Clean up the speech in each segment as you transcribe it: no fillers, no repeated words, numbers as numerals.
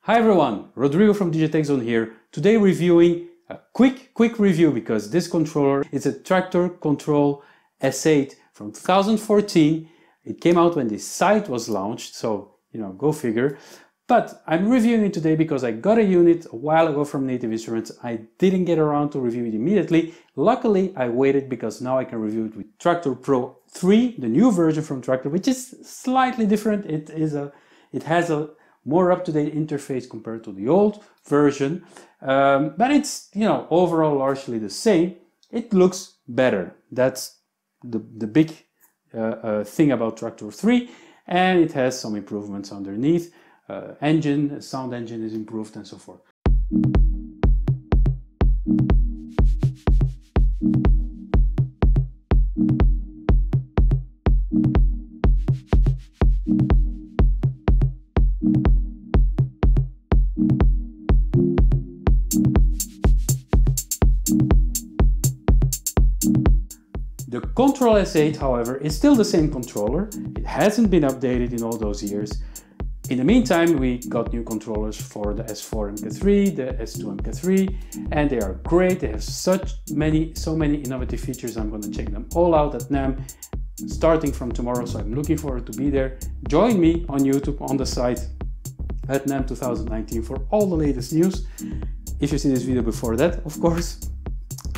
Hi everyone, Rodrigo from DigiTechZone here. Today reviewing a quick review because this controller is a Traktor Kontrol S8 from 2014. It came out when this site was launched, so go figure. But I'm reviewing it today because I got a unit a while ago from Native Instruments. I didn't get around to review it immediately. Luckily, I waited because now I can review it with Traktor Pro 3, the new version from Traktor, which is slightly different. It has a more up-to-date interface compared to the old version, but it's overall largely the same. It looks better. That's the big thing about Traktor 3, and it has some improvements underneath. Sound engine is improved and so forth. The Kontrol S8, however, is still the same controller. It hasn't been updated in all those years. In the meantime, we got new controllers for the S4 MK3, the S2 MK3, and they are great. They have so many innovative features. I'm going to check them all out at NAMM starting from tomorrow, so I'm looking forward to be there. Join me on YouTube on the site at NAMM 2019 for all the latest news. If you see this video before that, of course.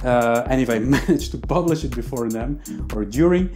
And if I manage to publish it before NAMM or during,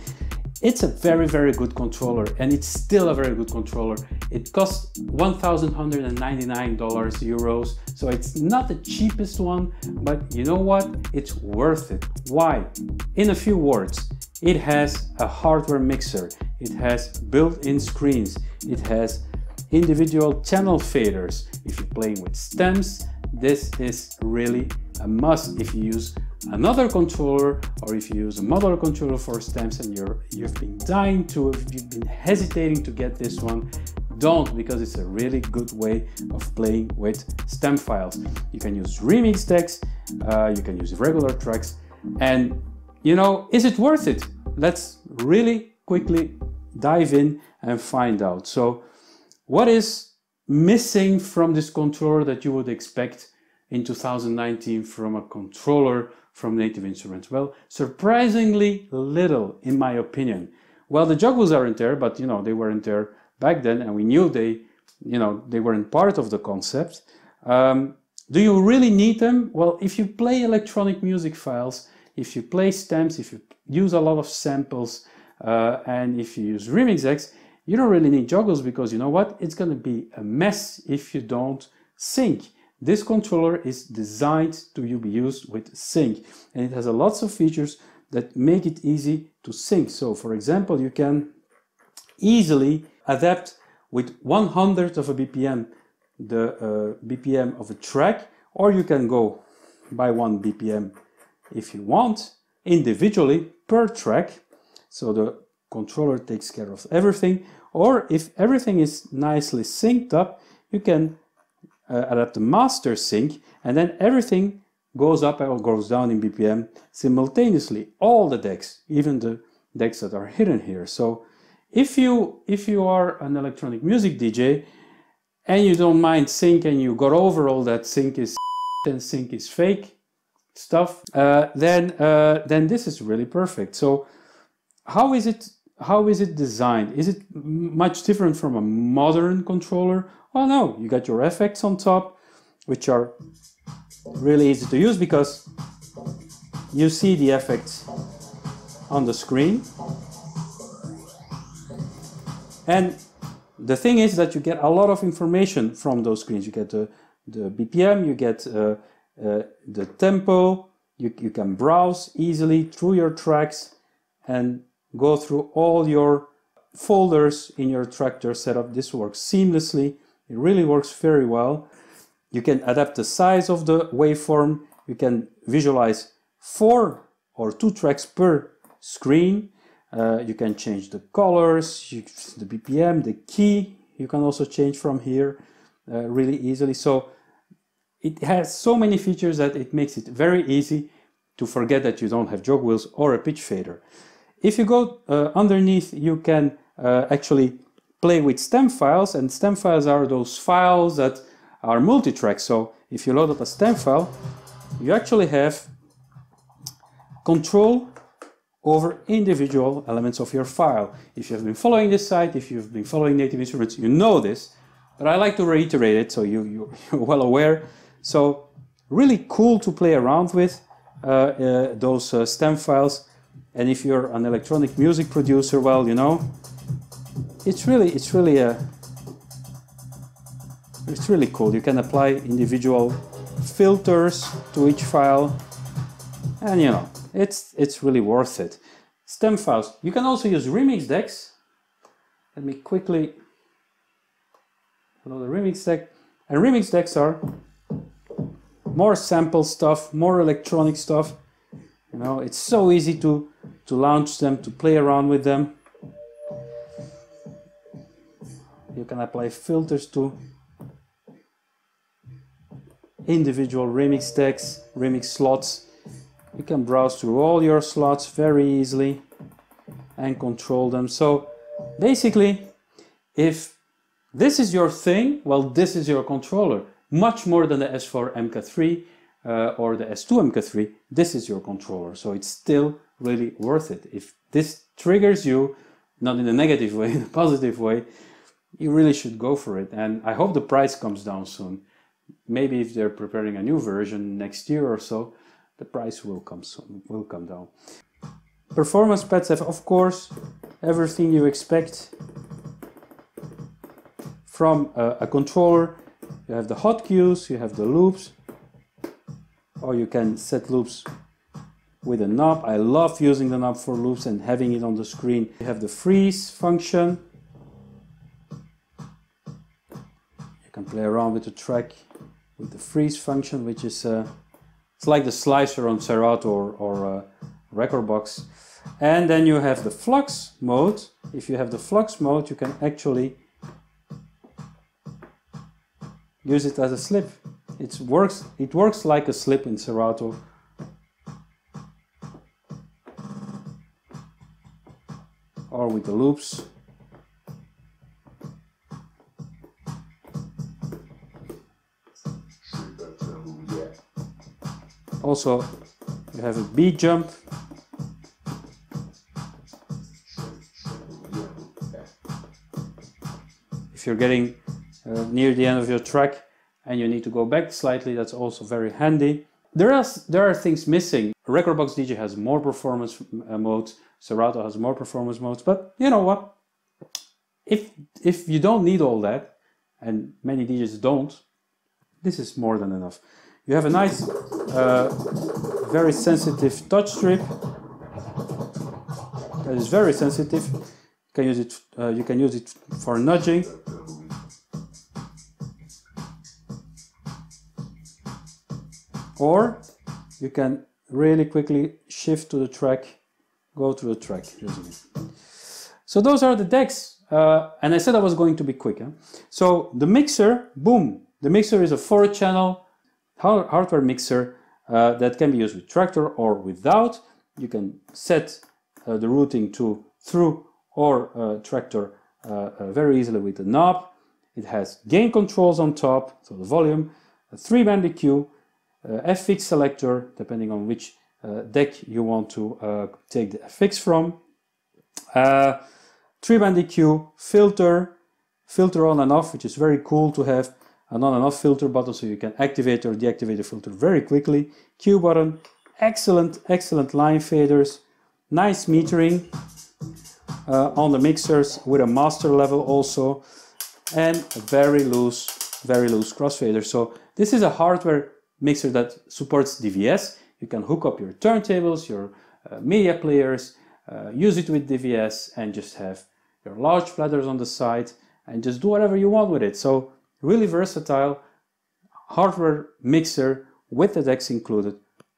it's a very good controller, and it's still a very good controller. It costs $1,199 euros, so it's not the cheapest one, but you know what? It's worth it. Why? In a few words, it has a hardware mixer, it has built-in screens, it has individual channel faders. If you're playing with stems, this is really a must. If you use another controller, or if you use a modular controller for stems and you've been dying to, if you've been hesitating to get this one, don't, because it's a really good way of playing with stem files. You can use remix decks, you can use regular tracks, and is it worth it? Let's really quickly dive in and find out. So what is missing from this controller that you would expect in 2019 from a controller from Native Instruments? Well, surprisingly little, in my opinion. Well, the juggles aren't there, but they weren't there back then, and we knew they weren't part of the concept. Do you really need them? Well, if you play electronic music files, if you play stems, if you use a lot of samples, and if you use remix decks, you don't really need juggles, because you know what? It's going to be a mess if you don't sync. This controller is designed to be used with sync, and it has lots of features that make it easy to sync. So for example, you can easily adapt with 1/100 of a BPM the BPM of a track, or you can go by 1 BPM if you want, individually per track. So the controller takes care of everything. Or if everything is nicely synced up, you can adapt the master sync, and then everything goes up or goes down in BPM simultaneously. All the decks, even the decks that are hidden here. So if you are an electronic music DJ and you don't mind sync, and you got over all that sync is and sync is fake stuff, then this is really perfect. So how is it designed? Is it much different from a modern controller? Well, no, you got your effects on top, which are really easy to use because you see the effects on the screen. And the thing is that you get a lot of information from those screens. You get the BPM, you get the tempo, you can browse easily through your tracks and go through all your folders in your Traktor setup. This works seamlessly. It really works very well. You can adapt the size of the waveform. You can visualize 4 or 2 tracks per screen. You can change the colors, the BPM, the key. You can also change from here really easily. So it has so many features that it makes it very easy to forget that you don't have jog wheels or a pitch fader. If you go underneath, you can actually play with stem files, and stem files are those files that are multi-track. So if you load up a stem file, you actually have control over individual elements of your file. If you have been following this site, if you've been following Native Instruments, you know this, but I like to reiterate it so you're well aware. So really cool to play around with those stem files. And if you're an electronic music producer, well, you know, it's really cool. You can apply individual filters to each file, and you know, it's really worth it. Stem files. You can also use remix decks. Let me quickly load the remix deck. And remix decks are more sample stuff, more electronic stuff. You know, it's so easy to launch them, to play around with them. You can apply filters to individual remix decks, remix slots. You can browse through all your slots very easily and control them. So basically, if this is your thing, well, this is your controller. Much more than the S4 MK3 or the S2 MK3, this is your controller. So it's still really worth it. If this triggers you, not in a negative way, in a positive way, you really should go for it. And I hope the price comes down soon. Maybe if they're preparing a new version next year or so, the price will come soon, will come down. Performance pads have, of course, everything you expect from a controller. You have the hot cues, you have the loops, or you can set loops with a knob. I love using the knob for loops and having it on the screen. You have the freeze function. You can play around with the track with the freeze function, which is it's like the slicer on Serato or Record Box. And then you have the flux mode. If you have the flux mode, you can actually use it as a slip. It works like a slip in Serato. Or with the loops. Also, you have a beat jump. If you're getting near the end of your track and you need to go back slightly, that's also very handy. There are things missing. Recordbox DJ has more performance modes, Serato has more performance modes, but you know what? If you don't need all that, and many DJs don't, this is more than enough. You have a nice, very sensitive touch strip. That is very sensitive. You can use it for nudging. Or you can really quickly shift to the track, go to the track using it. So those are the decks. And I said I was going to be quick. Huh? So the mixer, boom. The mixer is a 4-channel hardware mixer that can be used with Traktor or without. You can set the routing to through or Traktor very easily with the knob. It has gain controls on top, so the volume, a 3-band EQ, FX selector, depending on which deck you want to take the FX from, 3-band EQ, filter on and off, which is very cool to have an on and off filter button so you can activate or deactivate the filter very quickly, Q button, excellent line faders, nice metering on the mixers with a master level also, and a very loose crossfader. So this is a hardware mixer that supports DVS. You can hook up your turntables, your media players, use it with DVS and just have your large platters on the side and just do whatever you want with it. So really versatile hardware mixer with the decks included.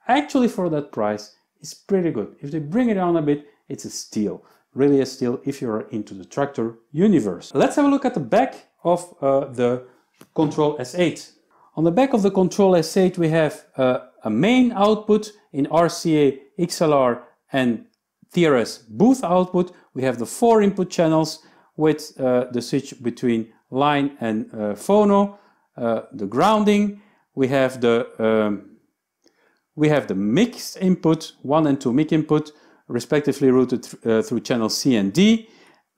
Actually for that price, it's pretty good. If they bring it down a bit, it's a steal. Really a steal if you're into the Traktor universe. Let's have a look at the back of the Kontrol S8. On the back of the Kontrol S8 we have a main output in RCA, XLR and TRS booth output. We have the 4 input channels with the switch between line and phono. the grounding, we have the mixed input, 1 and 2 mic input, respectively routed through channel C and D,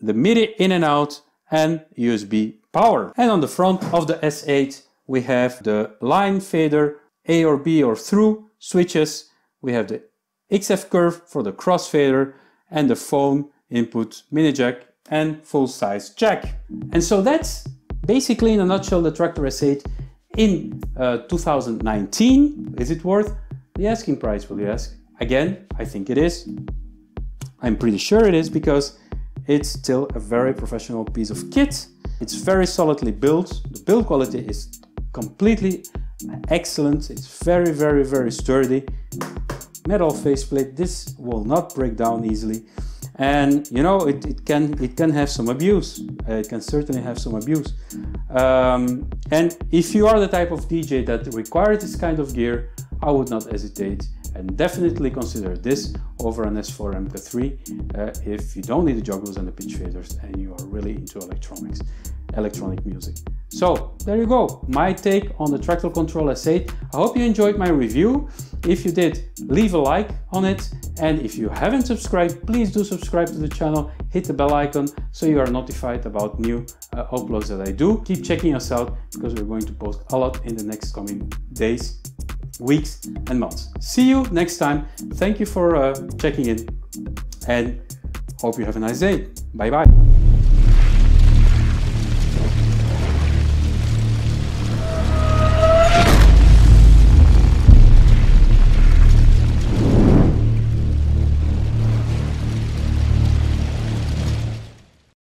the MIDI in and out, and USB power. And on the front of the S8, we have the line fader, A or B or through switches. We have the XF curve for the crossfader and the phone input mini jack and full size jack. And so that's basically in a nutshell the Traktor S8 in 2019. Is it worth the asking price, will you ask? Again, I think it is. I'm pretty sure it is because it's still a very professional piece of kit. It's very solidly built. The build quality is completely excellent. It's very, very, very sturdy. Metal faceplate. This will not break down easily. And you know, it can have some abuse. It can certainly have some abuse. And if you are the type of DJ that requires this kind of gear, I would not hesitate and definitely consider this over an S4 MK3 if you don't need the juggles and the pitch faders and you are really into electronic music. So there you go, my take on the Traktor Kontrol S8. I hope you enjoyed my review. If you did, leave a like on it, and if you haven't subscribed, please do subscribe to the channel, hit the bell icon so you are notified about new uploads that I do. Keep checking us out because we're going to post a lot in the next coming days, weeks and months. See you next time. Thank you for checking in and hope you have a nice day. Bye bye.